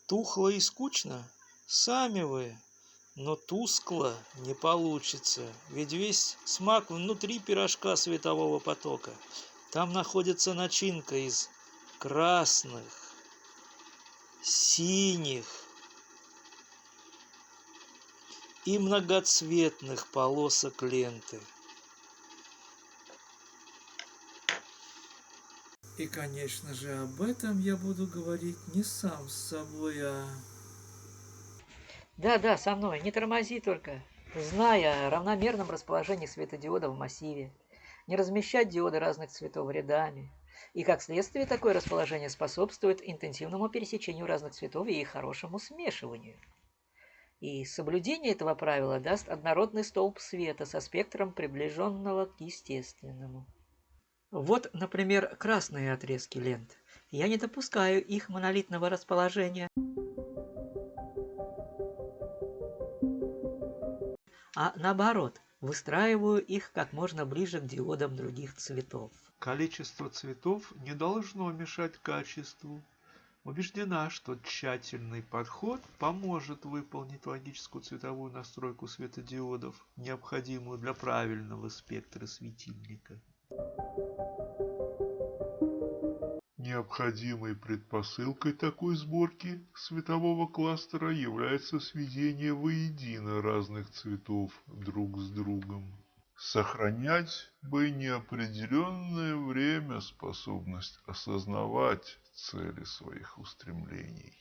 Тухло и скучно? Сами вы. Но тускло не получится, ведь весь смак внутри пирожка светового потока. Там находится начинка из красных, синих и многоцветных полосок ленты. И, конечно же, об этом я буду говорить не сам с собой, а... Да, со мной, не тормози только. Зная о равномерном расположении светодиодов в массиве, не размещать диоды разных цветов рядами. И как следствие такое расположение способствует интенсивному пересечению разных цветов и их хорошему смешиванию. И соблюдение этого правила даст однородный столб света со спектром, приближенного к естественному. Вот, например, красные отрезки лент. Я не допускаю их монолитного расположения, а наоборот, выстраиваю их как можно ближе к диодам других цветов. Количество цветов не должно мешать качеству. Убеждена, что тщательный подход поможет выполнить логическую цветовую настройку светодиодов, необходимую для правильного спектра светильника. Необходимой предпосылкой такой сборки светового кластера является сведение воедино разных цветов друг с другом. Сохранять бы неопределенное время способность осознавать цели своих устремлений.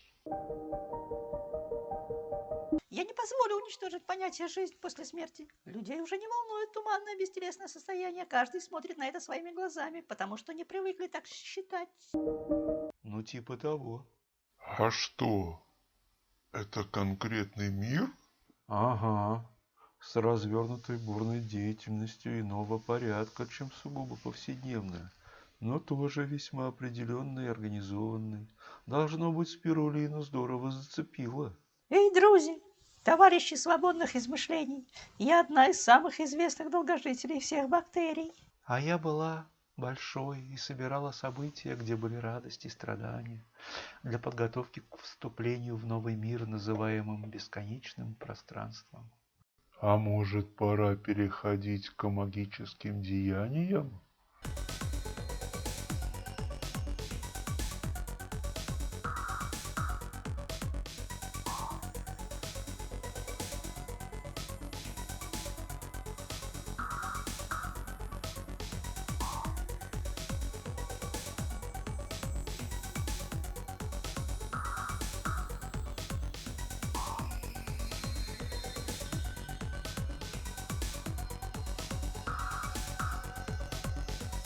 Я не позволю уничтожить понятие «жизнь после смерти». Людей уже не волнует туманное бестелесное состояние. Каждый смотрит на это своими глазами, потому что не привыкли так считать. Ну, типа того. А что? Это конкретный мир? Ага. С развернутой бурной деятельностью иного порядка, чем сугубо повседневная, но тоже весьма определенный и организованный. Должно быть, спирулину здорово зацепило. Эй, друзья, товарищи свободных измышлений, я одна из самых известных долгожителей всех бактерий. А я была большой и собирала события, где были радости и страдания, для подготовки к вступлению в новый мир, называемым бесконечным пространством. А может, пора переходить к магическим деяниям?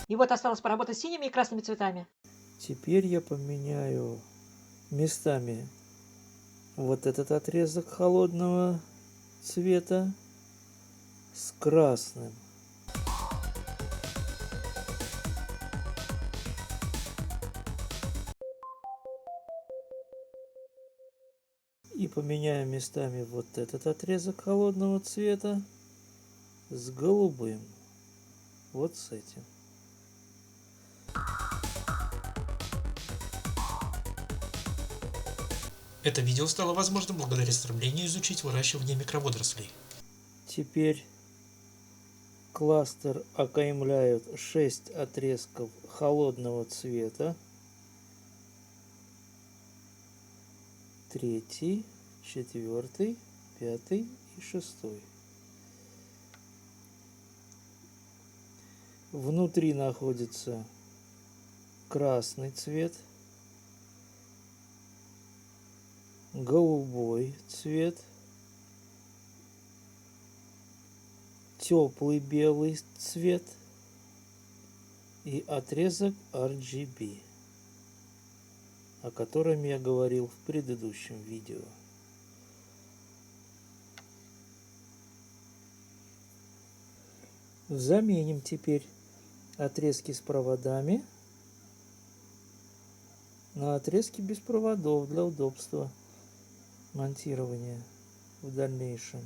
И вот осталось поработать с синими и красными цветами. Теперь я поменяю местами вот этот отрезок холодного цвета с красным. И поменяю местами вот этот отрезок холодного цвета с голубым. Вот с этим. Это видео стало возможным благодаря стремлению изучить выращивание микроводорослей. Теперь кластер окаймляют 6 отрезков холодного цвета. 3, 4, 5 и 6. Внутри находится красный цвет, голубой цвет, теплый белый цвет и отрезок RGB, о котором я говорил в предыдущем видео. Заменим теперь отрезки с проводами на отрезки без проводов для удобства монтирования в дальнейшем.